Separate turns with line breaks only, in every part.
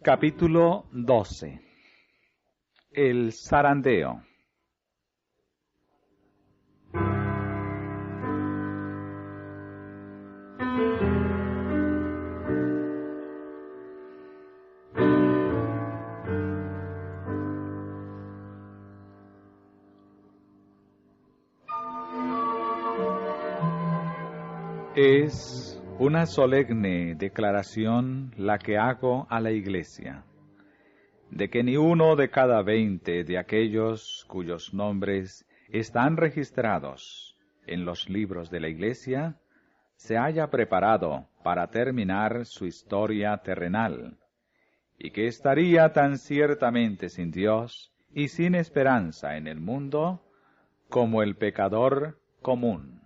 Capítulo 12. El zarandeo. Es una solemne declaración la que hago a la Iglesia, de que ni uno de cada 20 de aquellos cuyos nombres están registrados en los libros de la Iglesia se haya preparado para terminar su historia terrenal, y que estaría tan ciertamente sin Dios y sin esperanza en el mundo como el pecador común.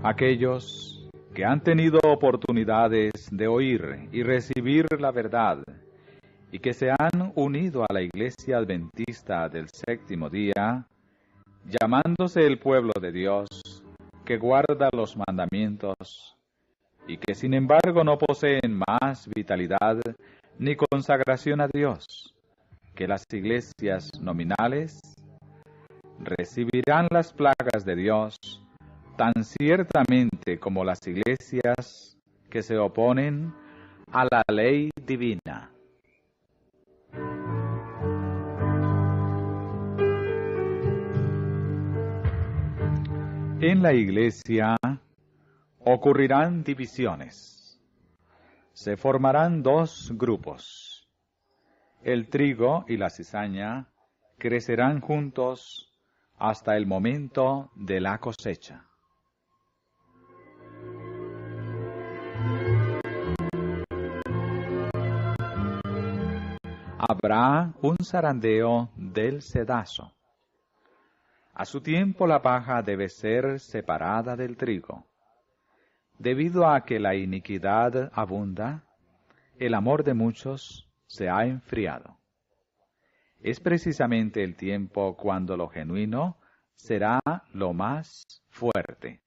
Aquellos que han tenido oportunidades de oír y recibir la verdad y que se han unido a la Iglesia Adventista del Séptimo Día, llamándose el pueblo de Dios, que guarda los mandamientos y que sin embargo no poseen más vitalidad ni consagración a Dios que las iglesias nominales, recibirán las plagas de Dios tan ciertamente como las iglesias que se oponen a la ley divina. En la iglesia ocurrirán divisiones. Se formarán dos grupos. El trigo y la cizaña crecerán juntos hasta el momento de la cosecha. Habrá un zarandeo del cedazo. A su tiempo la paja debe ser separada del trigo. Debido a que la iniquidad abunda, el amor de muchos se ha enfriado. Es precisamente el tiempo cuando lo genuino será lo más fuerte.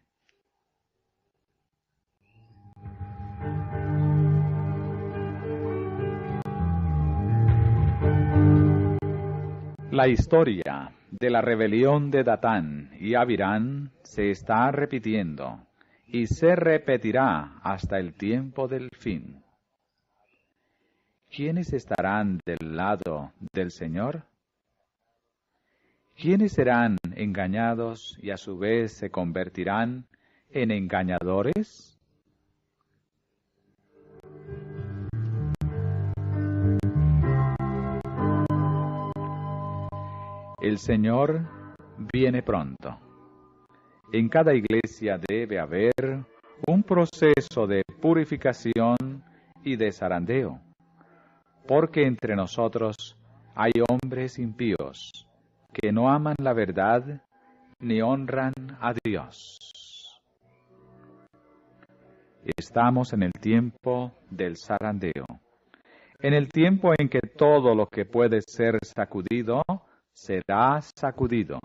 La historia de la rebelión de Datán y Abirán se está repitiendo y se repetirá hasta el tiempo del fin. ¿Quiénes estarán del lado del Señor? ¿Quiénes serán engañados y a su vez se convertirán en engañadores? El Señor viene pronto. En cada iglesia debe haber un proceso de purificación y de zarandeo, porque entre nosotros hay hombres impíos que no aman la verdad ni honran a Dios. Estamos en el tiempo del zarandeo, en el tiempo en que todo lo que puede ser sacudido será sacudido.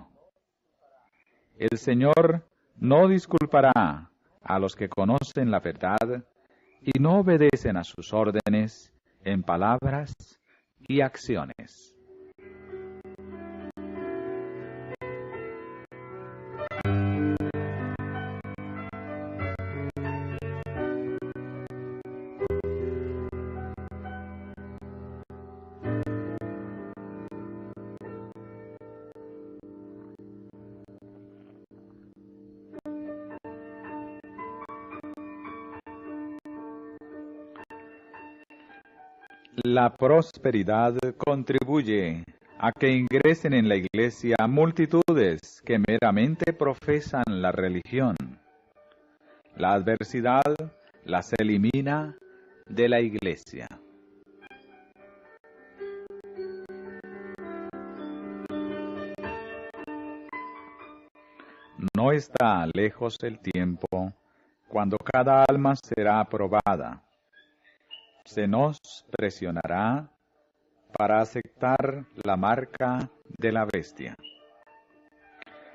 El Señor no disculpará a los que conocen la verdad y no obedecen a sus órdenes en palabras y acciones. La prosperidad contribuye a que ingresen en la iglesia multitudes que meramente profesan la religión. La adversidad las elimina de la iglesia. No está lejos el tiempo cuando cada alma será probada. Se nos presionará para aceptar la marca de la bestia.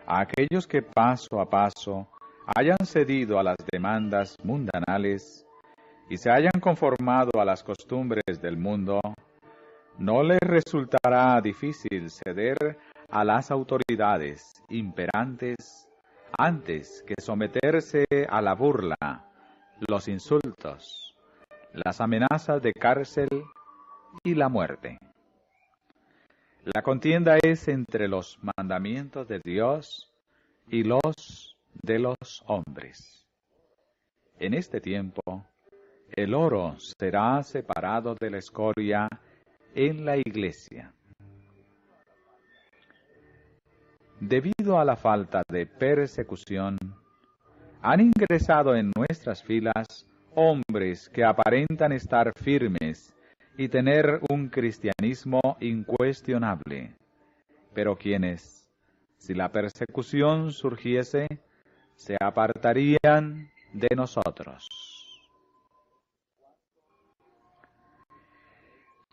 A aquellos que paso a paso hayan cedido a las demandas mundanales y se hayan conformado a las costumbres del mundo, no les resultará difícil ceder a las autoridades imperantes antes que someterse a la burla, los insultos, las amenazas de cárcel y la muerte. La contienda es entre los mandamientos de Dios y los de los hombres. En este tiempo, el oro será separado de la escoria en la iglesia. Debido a la falta de persecución, han ingresado en nuestras filas hombres que aparentan estar firmes y tener un cristianismo incuestionable, pero quienes, si la persecución surgiese, se apartarían de nosotros.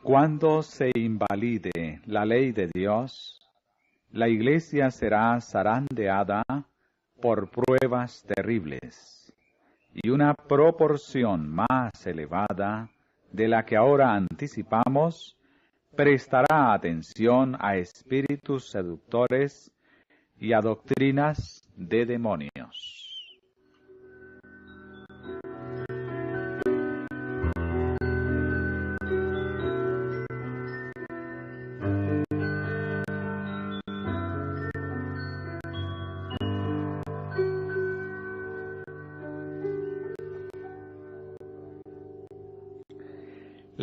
Cuando se invalide la ley de Dios, la Iglesia será zarandeada por pruebas terribles, y una proporción más elevada de la que ahora anticipamos prestará atención a espíritus seductores y a doctrinas de demonios.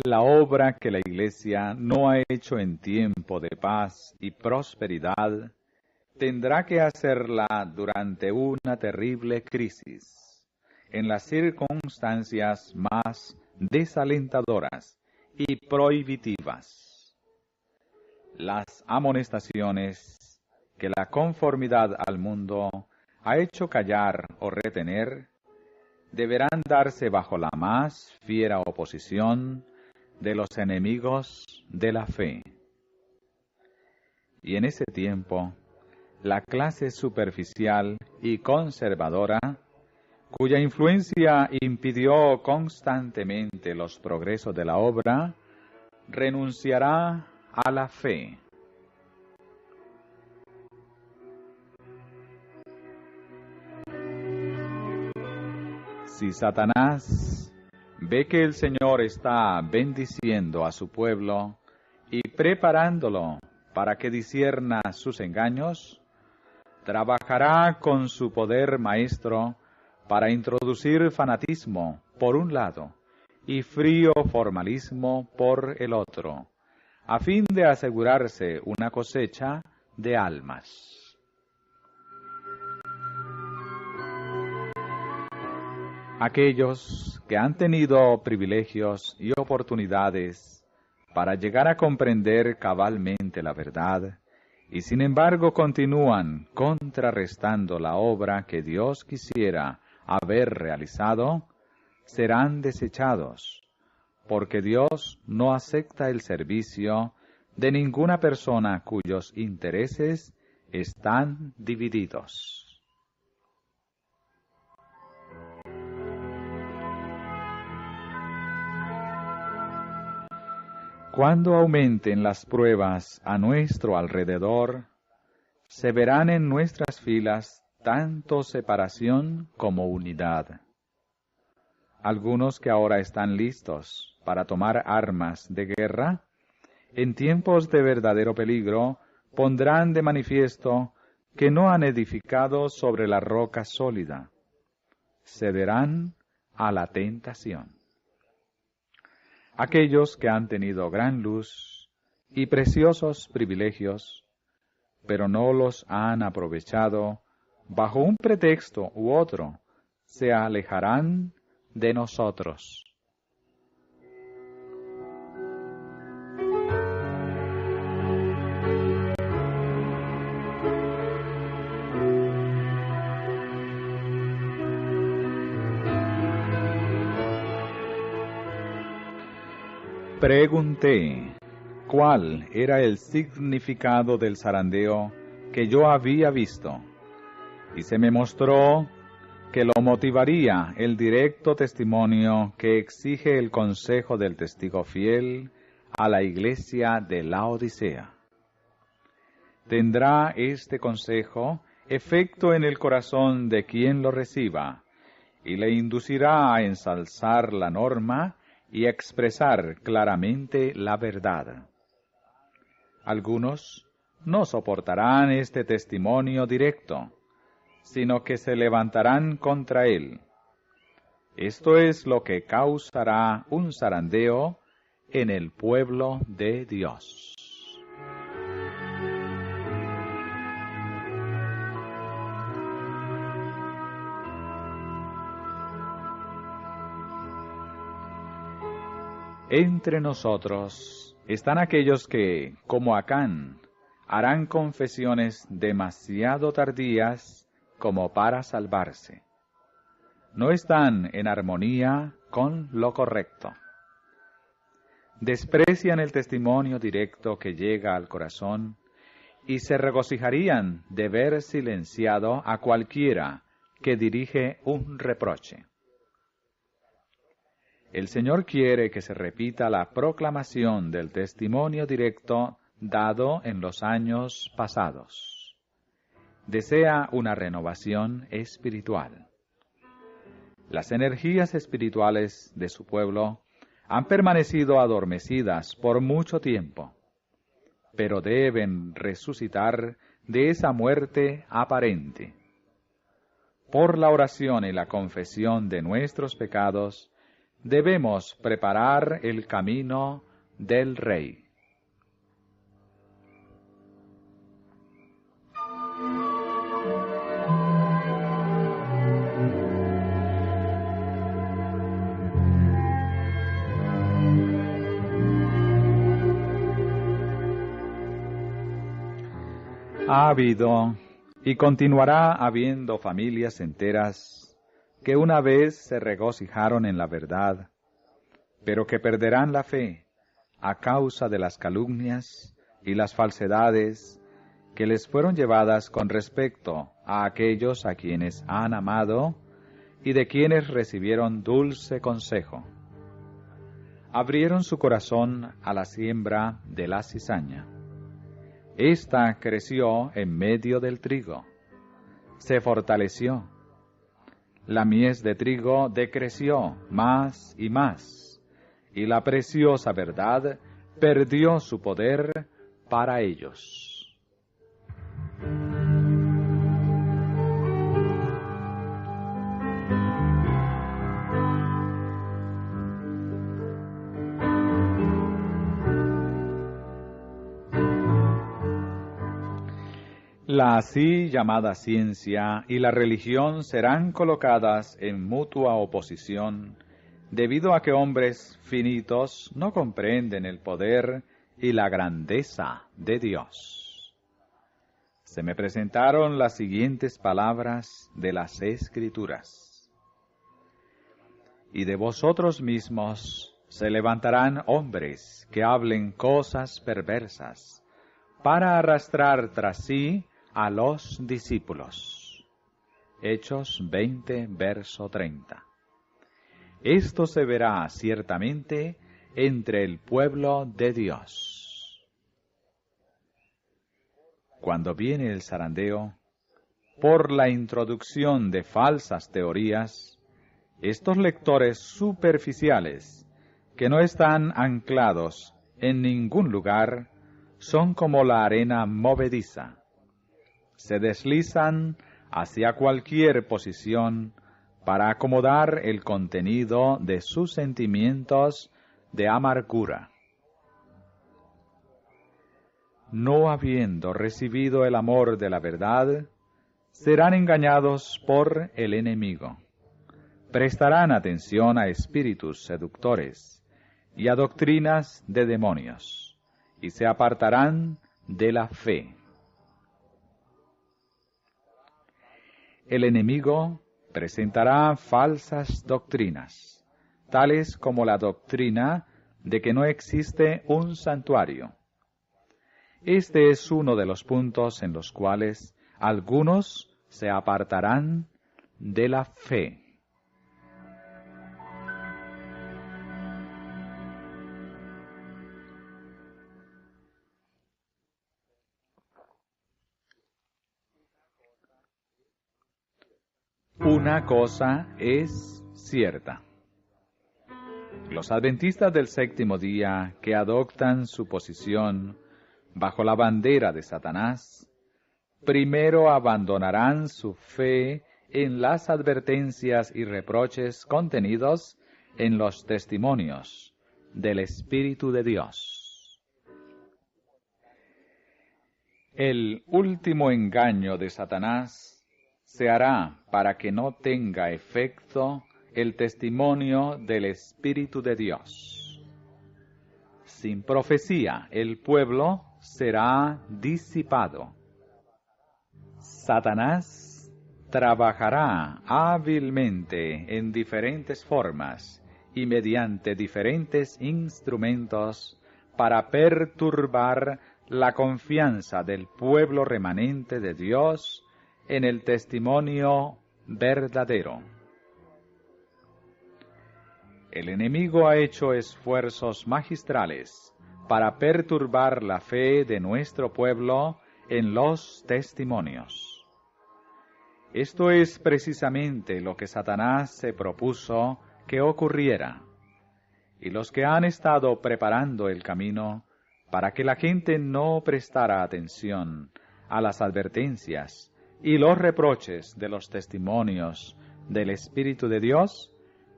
La obra que la Iglesia no ha hecho en tiempo de paz y prosperidad, tendrá que hacerla durante una terrible crisis, en las circunstancias más desalentadoras y prohibitivas. Las amonestaciones que la conformidad al mundo ha hecho callar o retener, deberán darse bajo la más fiera oposición de los enemigos de la fe. Y en ese tiempo, la clase superficial y conservadora, cuya influencia impidió constantemente los progresos de la obra, renunciará a la fe. Si Satanás ve que el Señor está bendiciendo a su pueblo y preparándolo para que discierna sus engaños, trabajará con su poder maestro para introducir fanatismo por un lado y frío formalismo por el otro, a fin de asegurarse una cosecha de almas. Aquellos que han tenido privilegios y oportunidades para llegar a comprender cabalmente la verdad, y sin embargo continúan contrarrestando la obra que Dios quisiera haber realizado, serán desechados, porque Dios no acepta el servicio de ninguna persona cuyos intereses están divididos. Cuando aumenten las pruebas a nuestro alrededor, se verán en nuestras filas tanto separación como unidad. Algunos que ahora están listos para tomar armas de guerra, en tiempos de verdadero peligro, pondrán de manifiesto que no han edificado sobre la roca sólida. Cederán a la tentación. Aquellos que han tenido gran luz y preciosos privilegios, pero no los han aprovechado, bajo un pretexto u otro, se alejarán de nosotros. Pregunté cuál era el significado del zarandeo que yo había visto, y se me mostró que lo motivaría el directo testimonio que exige el consejo del testigo fiel a la iglesia de Laodicea. Tendrá este consejo efecto en el corazón de quien lo reciba, y le inducirá a ensalzar la norma y a expresar claramente la verdad. Algunos no soportarán este testimonio directo, sino que se levantarán contra él. Esto es lo que causará un zarandeo en el pueblo de Dios. Entre nosotros están aquellos que, como Acán, harán confesiones demasiado tardías como para salvarse. No están en armonía con lo correcto. Desprecian el testimonio directo que llega al corazón y se regocijarían de ver silenciado a cualquiera que dirige un reproche. El Señor quiere que se repita la proclamación del testimonio directo dado en los años pasados. Desea una renovación espiritual. Las energías espirituales de su pueblo han permanecido adormecidas por mucho tiempo, pero deben resucitar de esa muerte aparente. Por la oración y la confesión de nuestros pecados, debemos preparar el camino del Rey. Ha habido y continuará habiendo familias enteras que una vez se regocijaron en la verdad, pero que perderán la fe a causa de las calumnias y las falsedades que les fueron llevadas con respecto a aquellos a quienes han amado y de quienes recibieron dulce consejo. Abrieron su corazón a la siembra de la cizaña. Esta creció en medio del trigo, se fortaleció. La mies de trigo decreció más y más, y la preciosa verdad perdió su poder para ellos. La así llamada ciencia y la religión serán colocadas en mutua oposición, debido a que hombres finitos no comprenden el poder y la grandeza de Dios. Se me presentaron las siguientes palabras de las Escrituras. Y de vosotros mismos se levantarán hombres que hablen cosas perversas, para arrastrar tras sí a los discípulos. Hechos 20, verso 30. Esto se verá ciertamente entre el pueblo de Dios. Cuando viene el zarandeo, por la introducción de falsas teorías, estos lectores superficiales, que no están anclados en ningún lugar, son como la arena movediza. Se deslizan hacia cualquier posición para acomodar el contenido de sus sentimientos de amargura. No habiendo recibido el amor de la verdad, serán engañados por el enemigo. Prestarán atención a espíritus seductores y a doctrinas de demonios, y se apartarán de la fe. El enemigo presentará falsas doctrinas, tales como la doctrina de que no existe un santuario. Este es uno de los puntos en los cuales algunos se apartarán de la fe. Una cosa es cierta. Los adventistas del séptimo día que adoptan su posición bajo la bandera de Satanás, primero abandonarán su fe en las advertencias y reproches contenidos en los testimonios del Espíritu de Dios. El último engaño de Satanás se hará para que no tenga efecto el testimonio del Espíritu de Dios. Sin profecía, el pueblo será disipado. Satanás trabajará hábilmente en diferentes formas y mediante diferentes instrumentos para perturbar la confianza del pueblo remanente de Dios en el testimonio verdadero. El enemigo ha hecho esfuerzos magistrales para perturbar la fe de nuestro pueblo en los testimonios. Esto es precisamente lo que Satanás se propuso que ocurriera, y los que han estado preparando el camino para que la gente no prestara atención a las advertencias y los reproches de los testimonios del Espíritu de Dios,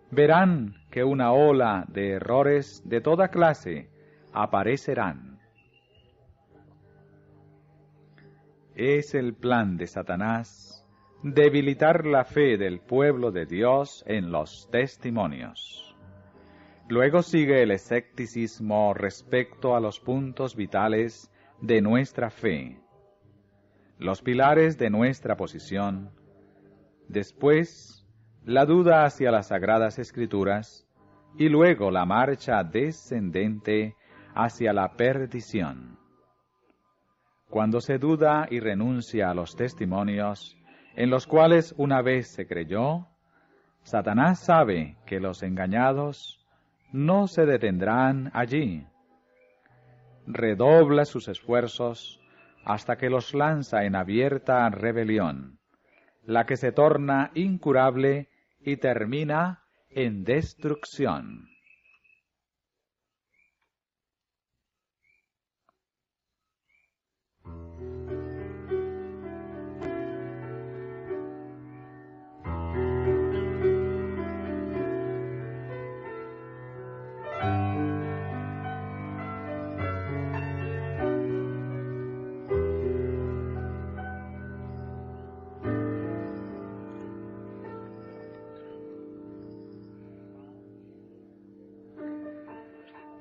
verán que una ola de errores de toda clase aparecerán. Es el plan de Satanás debilitar la fe del pueblo de Dios en los testimonios. Luego sigue el escepticismo respecto a los puntos vitales de nuestra fe, los pilares de nuestra posición. Después, la duda hacia las Sagradas Escrituras, y luego la marcha descendente hacia la perdición. Cuando se duda y renuncia a los testimonios, en los cuales una vez se creyó, Satanás sabe que los engañados no se detendrán allí. Redobla sus esfuerzos hasta que los lanza en abierta rebelión, la que se torna incurable y termina en destrucción.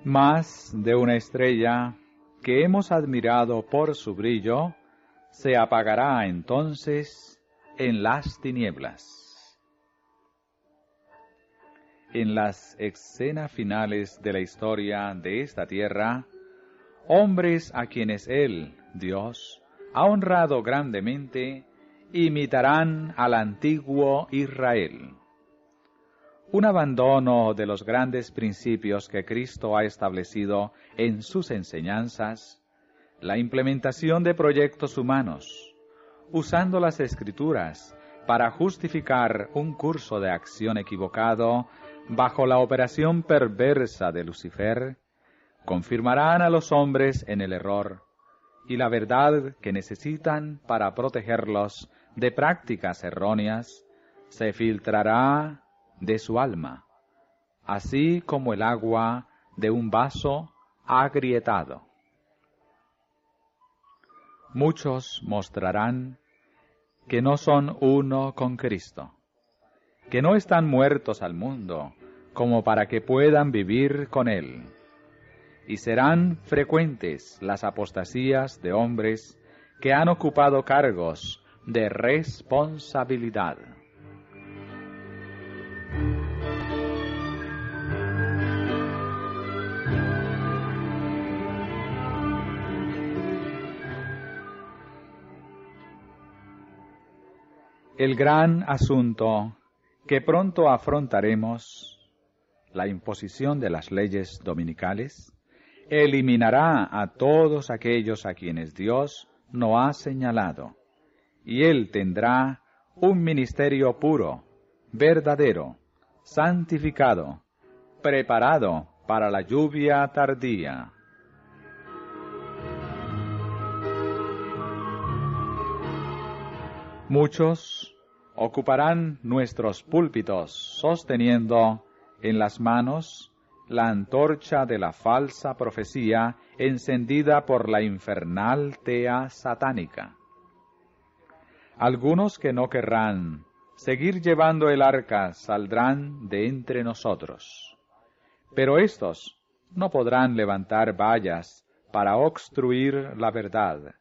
Más de una estrella que hemos admirado por su brillo se apagará entonces en las tinieblas. En las escenas finales de la historia de esta tierra, hombres a quienes Él, Dios, ha honrado grandemente, imitarán al antiguo Israel. Un abandono de los grandes principios que Cristo ha establecido en sus enseñanzas, la implementación de proyectos humanos, usando las Escrituras para justificar un curso de acción equivocado bajo la operación perversa de Lucifer, confirmarán a los hombres en el error y la verdad que necesitan para protegerlos de prácticas erróneas se filtrará de su alma, así como el agua de un vaso agrietado. Muchos mostrarán que no son uno con Cristo, que no están muertos al mundo como para que puedan vivir con Él, y serán frecuentes las apostasías de hombres que han ocupado cargos de responsabilidad. El gran asunto que pronto afrontaremos, la imposición de las leyes dominicales, eliminará a todos aquellos a quienes Dios no ha señalado, y Él tendrá un ministerio puro, verdadero, santificado, preparado para la lluvia tardía. Muchos ocuparán nuestros púlpitos sosteniendo en las manos la antorcha de la falsa profecía encendida por la infernal tea satánica. Algunos que no querrán seguir llevando el arca saldrán de entre nosotros, pero éstos no podrán levantar vallas para obstruir la verdad.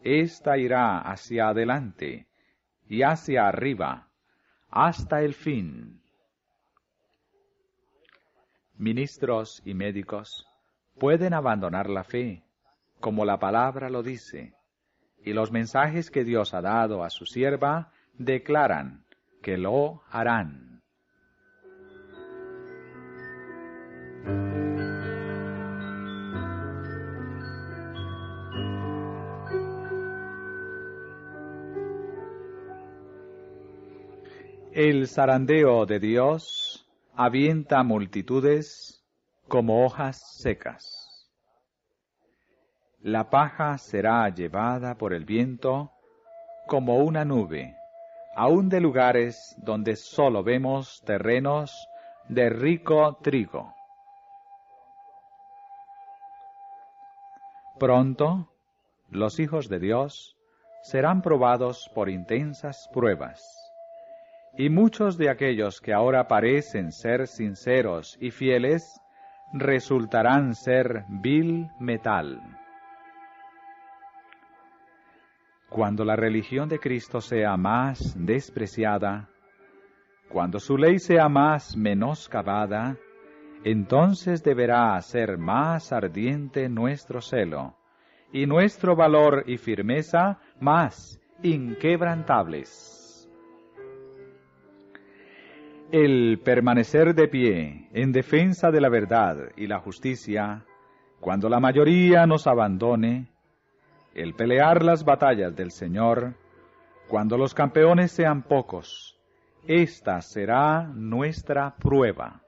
Ésta irá hacia adelante y hacia arriba, hasta el fin. Ministros y médicos pueden abandonar la fe, como la palabra lo dice, y los mensajes que Dios ha dado a su sierva declaran que lo harán. El zarandeo de Dios avienta multitudes como hojas secas. La paja será llevada por el viento como una nube, aun de lugares donde sólo vemos terrenos de rico trigo. Pronto, los hijos de Dios serán probados por intensas pruebas. Y muchos de aquellos que ahora parecen ser sinceros y fieles, resultarán ser vil metal. Cuando la religión de Cristo sea más despreciada, cuando su ley sea más menoscabada, entonces deberá ser más ardiente nuestro celo, y nuestro valor y firmeza más inquebrantables. El permanecer de pie en defensa de la verdad y la justicia, cuando la mayoría nos abandone, el pelear las batallas del Señor, cuando los campeones sean pocos, esta será nuestra prueba.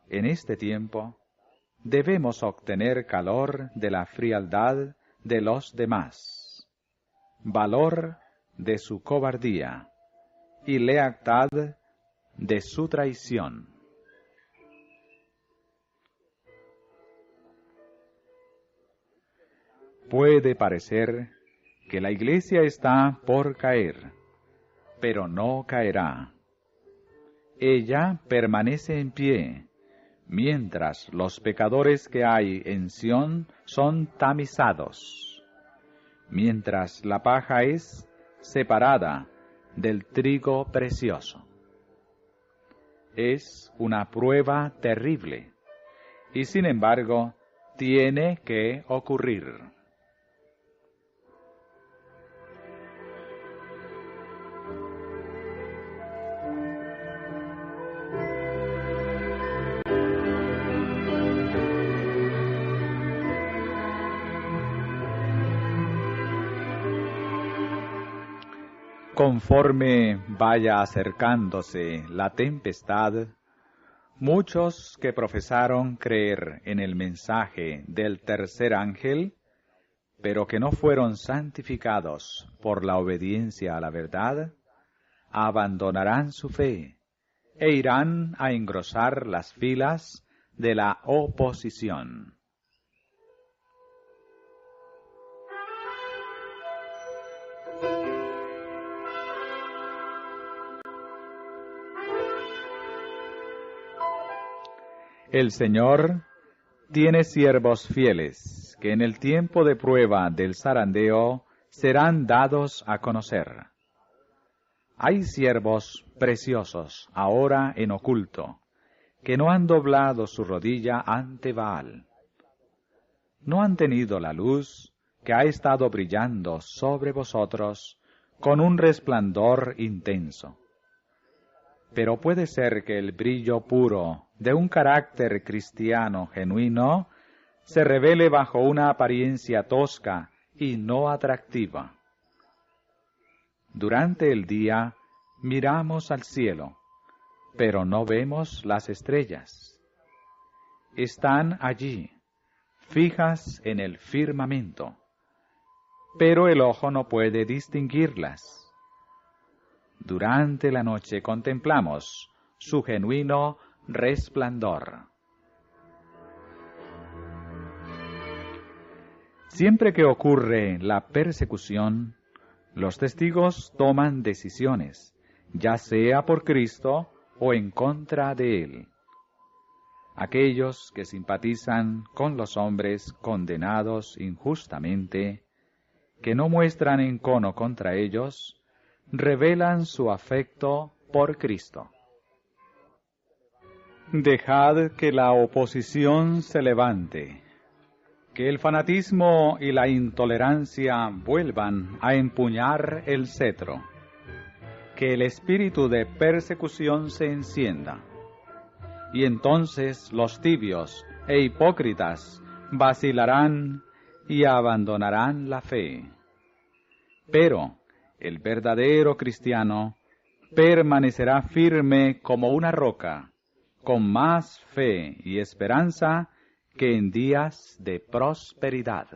En este tiempo, debemos obtener calor de la frialdad de los demás, valor de su cobardía y lealtad de su traición. Puede parecer que la Iglesia está por caer, pero no caerá. Ella permanece en pie, mientras los pecadores que hay en Sión son tamizados, mientras la paja es separada del trigo precioso. Es una prueba terrible, y sin embargo, tiene que ocurrir. Conforme vaya acercándose la tempestad, muchos que profesaron creer en el mensaje del tercer ángel, pero que no fueron santificados por la obediencia a la verdad, abandonarán su fe e irán a engrosar las filas de la oposición. El Señor tiene siervos fieles, que en el tiempo de prueba del zarandeo serán dados a conocer. Hay siervos preciosos ahora en oculto, que no han doblado su rodilla ante Baal. No han tenido la luz que ha estado brillando sobre vosotros con un resplandor intenso. Pero puede ser que el brillo puro de un carácter cristiano genuino se revele bajo una apariencia tosca y no atractiva. Durante el día miramos al cielo, pero no vemos las estrellas. Están allí, fijas en el firmamento, pero el ojo no puede distinguirlas. Durante la noche contemplamos su genuino resplandor. Siempre que ocurre la persecución, los testigos toman decisiones, ya sea por Cristo o en contra de Él. Aquellos que simpatizan con los hombres condenados injustamente, que no muestran encono contra ellos, revelan su afecto por Cristo. Dejad que la oposición se levante, que el fanatismo y la intolerancia vuelvan a empuñar el cetro, que el espíritu de persecución se encienda, y entonces los tibios e hipócritas vacilarán y abandonarán la fe. Pero el verdadero cristiano permanecerá firme como una roca, con más fe y esperanza que en días de prosperidad.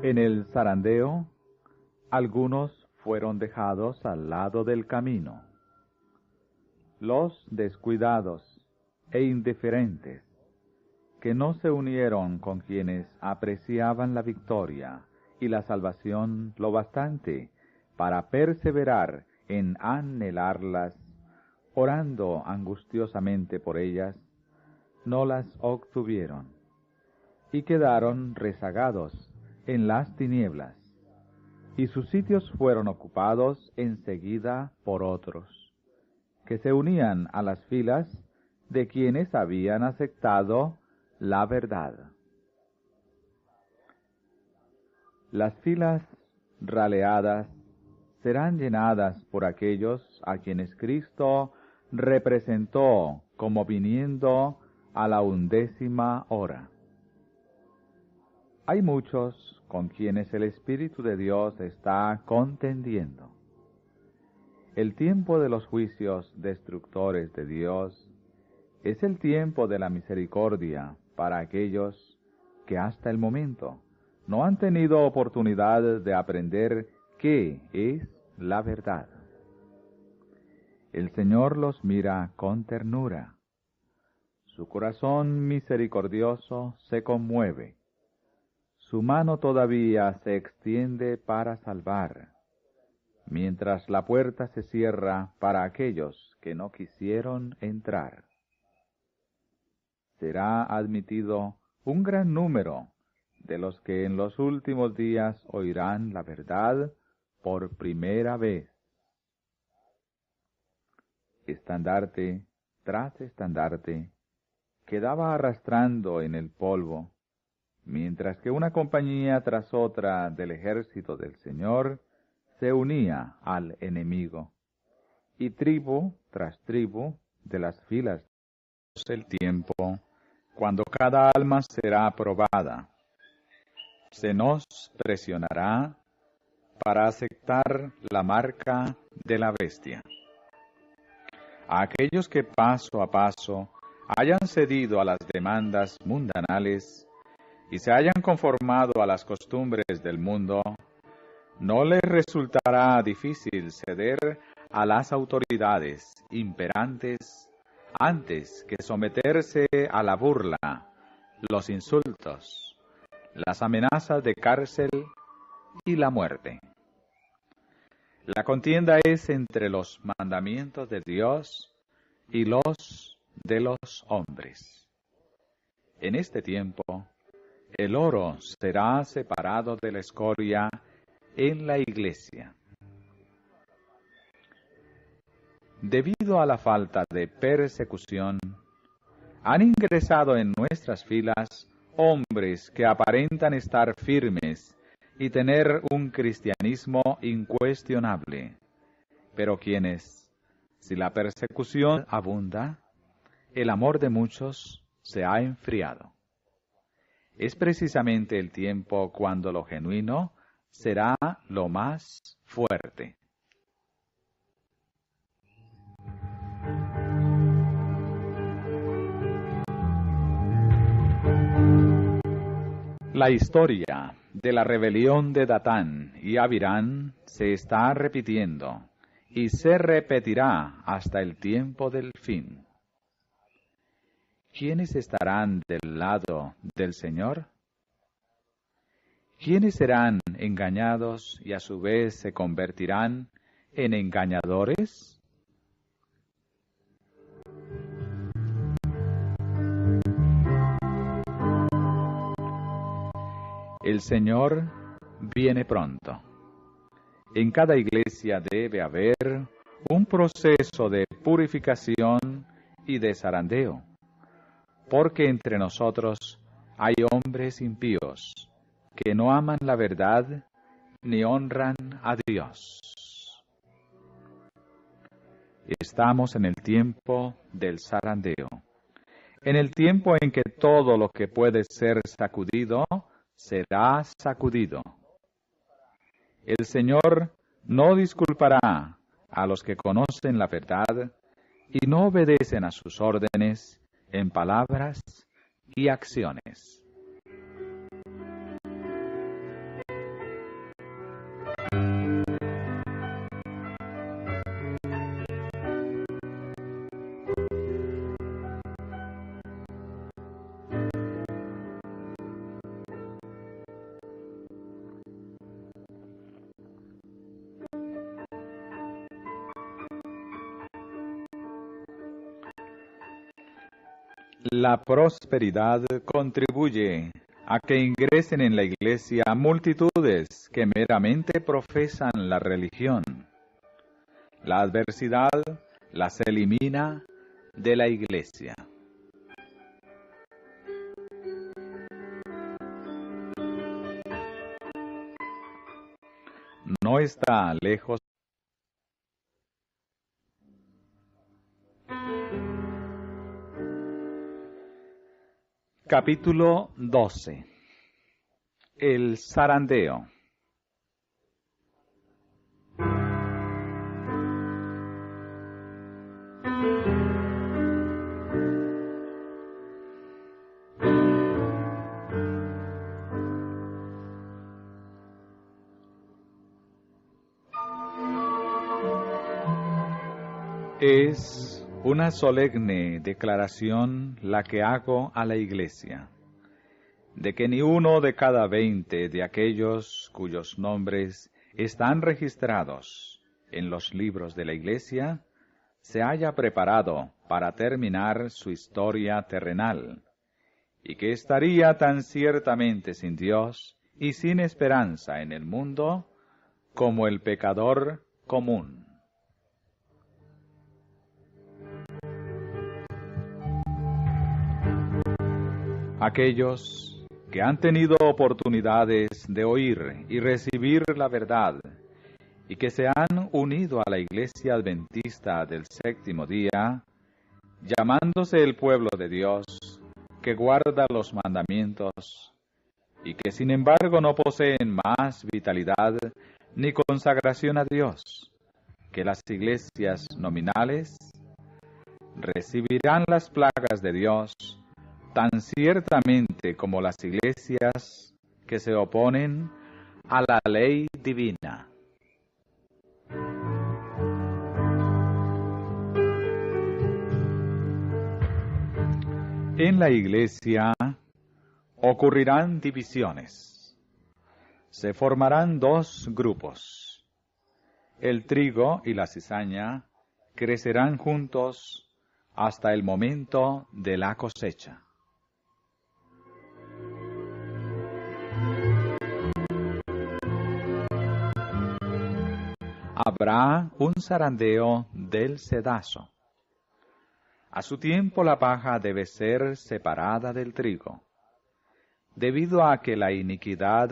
En el zarandeo, algunos fueron dejados al lado del camino. Los descuidados e indiferentes, que no se unieron con quienes apreciaban la victoria y la salvación lo bastante para perseverar en anhelarlas, orando angustiosamente por ellas, no las obtuvieron, y quedaron rezagados en las tinieblas, y sus sitios fueron ocupados enseguida por otros, que se unían a las filas de quienes habían aceptado la verdad. Las filas raleadas serán llenadas por aquellos a quienes Cristo representó como viniendo a la 11ª hora. Hay muchos con quienes el Espíritu de Dios está contendiendo. El tiempo de los juicios destructores de Dios es el tiempo de la misericordia para aquellos que hasta el momento no han tenido oportunidad de aprender qué es la verdad. El Señor los mira con ternura. Su corazón misericordioso se conmueve. Su mano todavía se extiende para salvar, mientras la puerta se cierra para aquellos que no quisieron entrar. Será admitido un gran número de los que en los últimos días oirán la verdad por primera vez. Estandarte tras estandarte quedaba arrastrando en el polvo, mientras que una compañía tras otra del ejército del Señor se unía al enemigo, y tribu tras tribu de las filas del tiempo, cuando cada alma será probada, se nos presionará para aceptar la marca de la bestia. A aquellos que paso a paso hayan cedido a las demandas mundanales y se hayan conformado a las costumbres del mundo, no les resultará difícil ceder a las autoridades imperantes antes que someterse a la burla, los insultos, las amenazas de cárcel y la muerte. La contienda es entre los mandamientos de Dios y los de los hombres. En este tiempo, el oro será separado de la escoria en la iglesia. Debido a la falta de persecución, han ingresado en nuestras filas hombres que aparentan estar firmes y tener un cristianismo incuestionable, pero quienes, si la persecución abunda, el amor de muchos se ha enfriado. Es precisamente el tiempo cuando lo genuino será lo más fuerte. La historia de la rebelión de Datán y Abirán se está repitiendo y se repetirá hasta el tiempo del fin. ¿Quiénes estarán del lado del Señor? ¿Quiénes serán engañados y a su vez se convertirán en engañadores? El Señor viene pronto. En cada iglesia debe haber un proceso de purificación y de zarandeo, porque entre nosotros hay hombres impíos que no aman la verdad ni honran a Dios. Estamos en el tiempo del zarandeo, en el tiempo en que todo lo que puede ser sacudido será sacudido. El Señor no disculpará a los que conocen la verdad y no obedecen a sus órdenes en palabras y acciones. La prosperidad contribuye a que ingresen en la iglesia multitudes que meramente profesan la religión. La adversidad las elimina de la iglesia. No está lejos. Capítulo 12. El zarandeo. Es una solemne declaración la que hago a la Iglesia, de que ni uno de cada 20 de aquellos cuyos nombres están registrados en los libros de la Iglesia se haya preparado para terminar su historia terrenal, y que estaría tan ciertamente sin Dios y sin esperanza en el mundo como el pecador común. Aquellos que han tenido oportunidades de oír y recibir la verdad y que se han unido a la Iglesia Adventista del Séptimo Día, llamándose el pueblo de Dios, que guarda los mandamientos, y que sin embargo no poseen más vitalidad ni consagración a Dios que las iglesias nominales, recibirán las plagas de Dios tan ciertamente como las iglesias que se oponen a la ley divina. En la iglesia ocurrirán divisiones. Se formarán dos grupos. El trigo y la cizaña crecerán juntos hasta el momento de la cosecha. Habrá un zarandeo del cedazo. A su tiempo la paja debe ser separada del trigo, debido a que la iniquidad